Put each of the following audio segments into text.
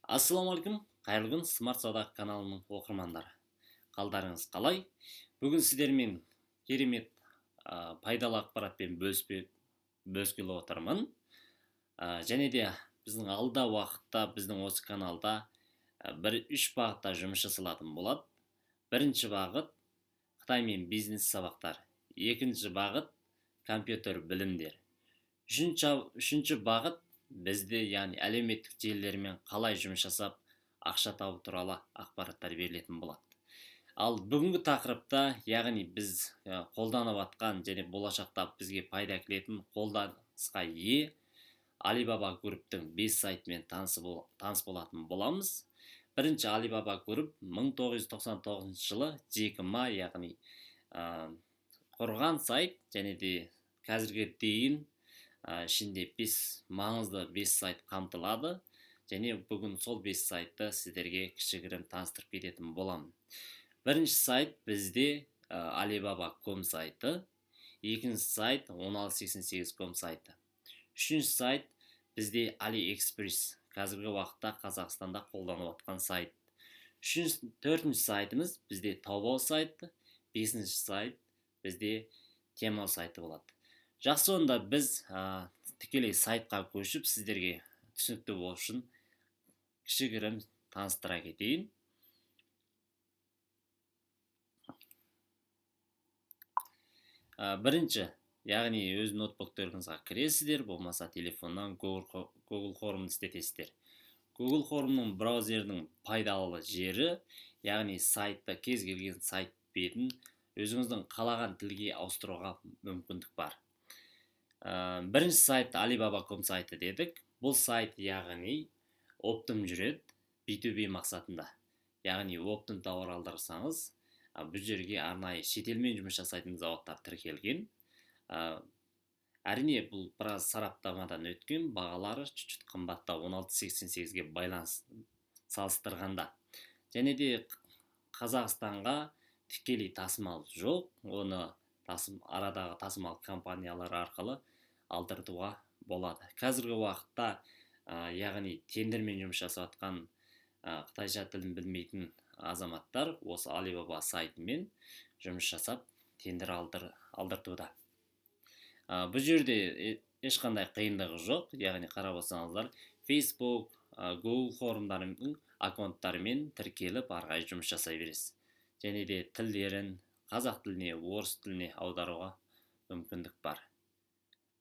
Ассалаумағалейкум, қайырлы күн, Смарт Сауда каналының оқырмандары. Қалдарыңыз қалай? Бүгін сіздермен керемет пайдалы ақпаратпен бөліскелі отырмын. Және де біздің алда уақытта біздің осы каналда үш бағытта жұмыс жасалатын болады. Бірінші бағыт Қытаймен бизнес сабақтар, екінші бағыт компьютер білімдер. Үшінші бағыт бізде, яғни әлеуметтік желілермен қалай жұмыс жасап ақша табу туралы ақпараттар берілетін болады. Ал бүгінгі тақырыпта, яғни біз қолданып атқан және болашақта бізге пайда әкелетін қолданысқа ие Alibaba Group'тың 5 сайтымен таныс болатын боламыз. Бірінші Alibaba Group 1999 жылы Джек Ма, яғни құрған сайт, және де қазірге дейін ішінде маңызды 5 сайт қамтылады, және бүгін сол 5 сайтты сіздерге кішігірім таныстырып кететін боламын. Бірінші сайт бізде Alibaba.com сайты, екінші сайт 1688.com сайты. Үшінші сайт бізде AliExpress, қазіргі уақытта Қазақстанда қолданып жатқан сайт. Төртінші сайтымыз бізде Taobao сайты, бесінші сайт бізде Temu сайты болады. Жақсы, онда біз тікелей сайтқа көшіп, сіздерге түсінікті болу үшін кішігірім таныстыра кетейін. Бірінші, яғни өз ноутбуктеріңізге кіресіздер, болмаса телефоннан Google Chrome'ды істетесіздер. Google Chrome'ның браузердің пайдалы жері, яғни сайтта кез келген сайт бетін өзіңіздің қалаған тілге ауыстыруға мүмкіндік бар. Бірінші сайт Alibaba.com сайты дедік. Бұл сайт яғни оптом жүреді, B2B мақсатында. Яғни оптом тауар алдырсаңыз, бұл жерге арнайы шетелмен жұмыс жасайтын зауыттар тіркелген. Әрине, бұл біраз сараптамадан өткен, бағалары чуть-чуть қымбаттау, 1688-ге байланыс салыстырғанда. Және де Қазақстанға тікелей тасымал жоқ, оны арадағы тасымал компаниялары арқылы алдыртуға болады. Қазіргі уақытта, яғни тендермен жұмыс жасап жатқан қытайша тілін білмейтін азаматтар осы Alibaba сайтымен жұмыс жасап тендер алдыртуда. Бұл жерде ешқандай қиындығы жоқ, яғни қарап отырсаңыздар, Facebook, Google Chrome'дарының аккаунттарымен тіркеліп арқай жұмыс жасай бересіз. Және де тілдерін қазақ тіліне, орыс тіліне аударуға мүмкіндік бар.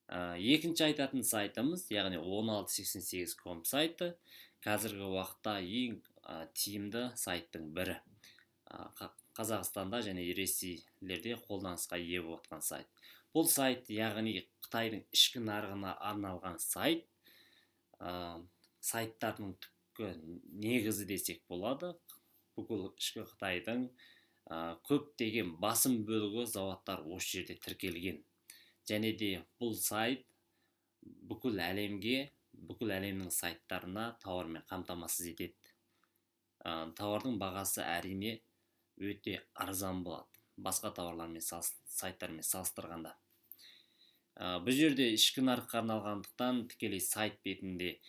Екінші айтатын сайтымыз, яғни 1688.com сайты, қазіргі уақытта ең тиімді сайттың бірі. Қазақстанда және Ресейлерде қолданысқа ие болып жатқан сайт. Бұл сайт, яғни Қытайдың ішкі нарығына арналған сайт, сайттардың түпкі негізі десек болады. Бүкіл ішкі Қытайдың көптеген басым бөлігі зауыттар осы жерде тіркелген. Және де бұл сайт бүкіл әлемнің сайттарына тауармен қамтамасыз етеді. Тауардың бағасы әрине өте арзан болады, басқа тауарлармен сайттармен салыстырғанда. Бұл жерде ішкі нарыққа арналғандықтан тікелей сайт бетінде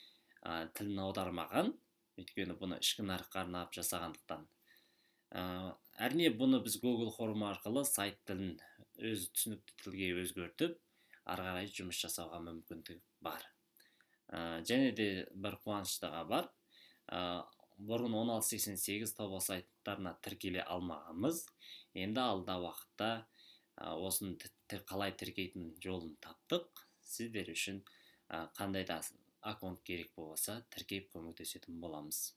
тілін аудармаған, өйткені бұны ішкі нарыққа арнап жасағандықтан. Әрине, бұны біз Google Chrome арқылы сайт тілін өз түсінікті тілге өзгертіп, ары қарай жұмыс жасауға мүмкіндік бар. Және де бір қуаныштығы бар. Бұрын 1688 Taobao сайттарына тіркеле алмағанбыз. Енді алда уақытта осыны қалай тіркейтін жолын таптық. Сіздер үшін қандай да аккаунт керек болса, тіркеп көмектесетін боламыз.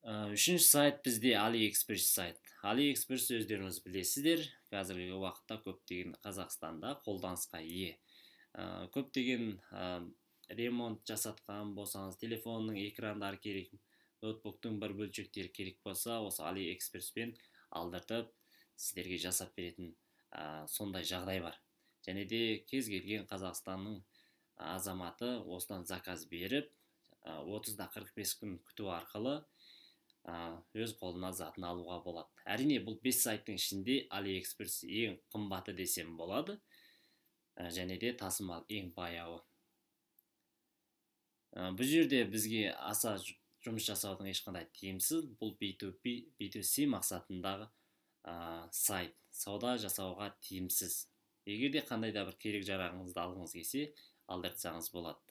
Үшінші сайт бізде AliExpress сайт. AliExpress өздеріңіз білесіздер, қазіргі уақытта көптеген Қазақстанда қолданысқа ие. Көптеген ремонт жасатқан болсаңыз, телефонның экрандары керек, ноутбуктың бір бөлшектері керек болса, осы AliExpress-пен алдыртып сіздерге жасап беретін сондай жағдай бар. Және де кез келген Қазақстанның азаматы осыдан заказ беріп, 30-45 күн күту арқылы өз қолына затын алуға болады. Әрине, бұл 5 сайттың ішінде AliExpress ең қымбаты десем болады, және де тасымал ең баяуы. Бұл жерде бізге аса жұмыс жасаудың ешқандай тиімсіз. Бұл B2B, B2C мақсатындағы сайт, сауда жасауға тиімсіз. Егер де қандай да бір керек жарағыңызды алғыңыз келсе, алдыртсаңыз болады.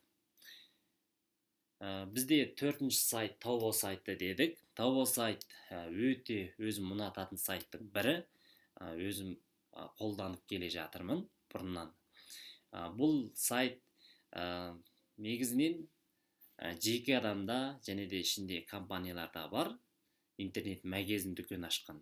Бізде төртінші сайт Taobao сайты дедік. Taobao сайт өте өзім ұнататын сайттың бірі. Өзім қолданып келе жатырмын бұрыннан. Бұл сайт негізінен жеке адамда және де ішінде компанияларда бар интернет магазин дүкен ашқан.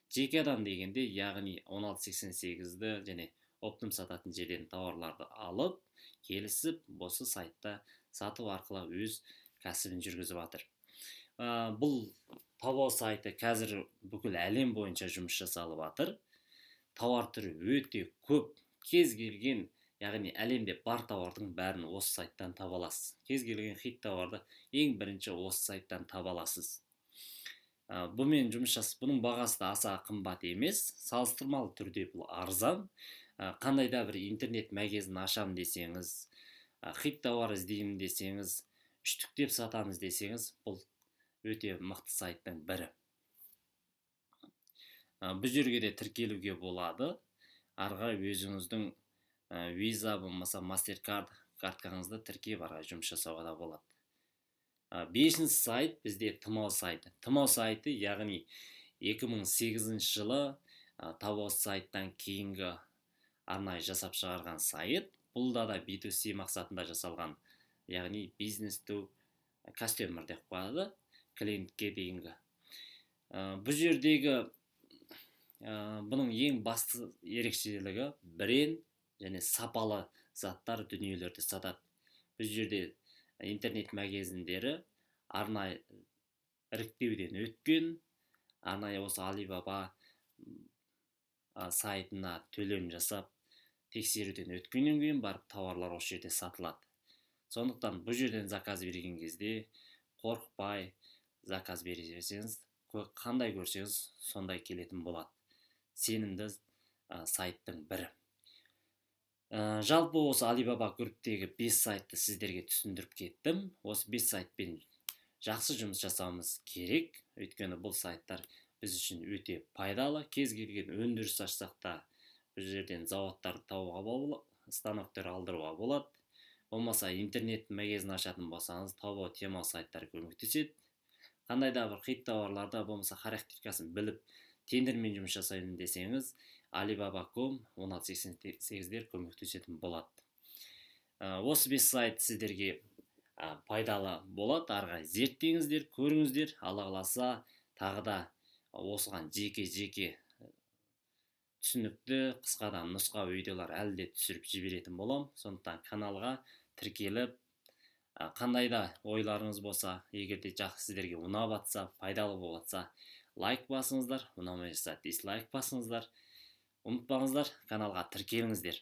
Жеке адам дегенде, яғни 1688-ді және оптом сататын жерден тауарларды алып, келісіп, осы сайтта сату арқылы өз кәсібін жүргізіп жатыр. Бұл Taobao сайты қазір бүкіл әлем бойынша жұмыс жасалып жатыр. Тауар түрі өте көп. Кез келген, яғни әлемде бар тауардың бәрін осы сайттан таба аласыз. Кез келген хит тауарды ең бірінші осы сайттан таба аласыз. Бұмен жұмыс жасап, бұның бағасы да аса қымбат емес, салыстырмалы түрде бұл арзан. Қандай да бір интернет магазин ашам десеңіз, хит тауар іздеймін десеңіз, үштіктеп сатамыз десеңіз, бұл өте мықты сайттың бірі. Бұл жерге де тіркелуге болады. Арға өзіңіздің Visa болмаса MasterCard карткаңызды тіркеп арға жұмыс жасауға да болады. Бесінші сайт бізде Tmall сайты. Tmall сайты, яғни 2008 жылы Taobao сайттан кейінгі арнайы жасап шығарған сайт. Бұл да B2C мақсатында жасалған, яғни business to customer деп қояды, клиентке дейінгі. Бұл жердегі бұның ең басты ерекшелігі бренд және сапалы заттар дүниелерді сатады. Бұл жерде интернет магазиндері арнайы іріктеуден өткен, арнайы осы Alibaba сайтына төлем жасап, тексеруден өткеннен кейін барып тауарлар осы жерде сатылады. Сондықтан бұл жерден заказ берген кезде қорықпай заказ берсеңіз, қандай көрсеңіз сондай келетін болады. Сенімді сайттың бірі. Жалпы осы Alibaba групптегі 5 сайтты сіздерге түсіндіріп кеттім. Осы 5 сайтпен жақсы жұмыс жасауымыз керек. Өйткені бұл сайттар біз үшін өте пайдалы. Кез келген өндіріс ашсақ та бұл жерден заводтарды табуға болады, станоктар алдыруға болады. Болмаса интернет магазин ашатын болсаңыз, Taobao, Tmall сайттары көмектеседі. Қандай да бір хит тауарларда болмаса характерикасын біліп, тендермен жұмыс жасайын десеңіз, Alibaba.com 1688-дер көмектесетін болады. Осы 5 сайт сіздерге пайдалы болады. Арға зерттеңіздер, көріңіздер. Алла қаласа тағы да осыған жеке түсінікті қысқадан нұсқа видеолар әлі де түсіріп жіберетін болам. Сондықтан каналға тіркеліп, қандай да ойларыңыз болса, егер де жақсы сіздерге ұнап жатса, пайдалы болып жатса, лайк басыңыздар, ұнамай жатса дизлайк басыңыздар. Ұмытпаңыздар, каналға тіркеліңіздер.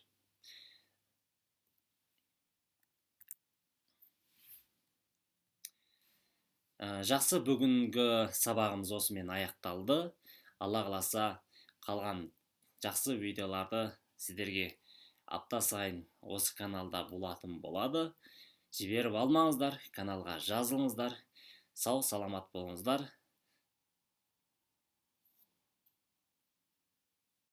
Жақсы, бүгінгі сабағымыз осымен аяқталды. Алла қаласа қалған жақсы видеоларды сіздерге апта сайын осы каналда болатын болады. Жіберіп алмаңыздар, каналға жазылыңыздар. Сау, саламат болыңыздар.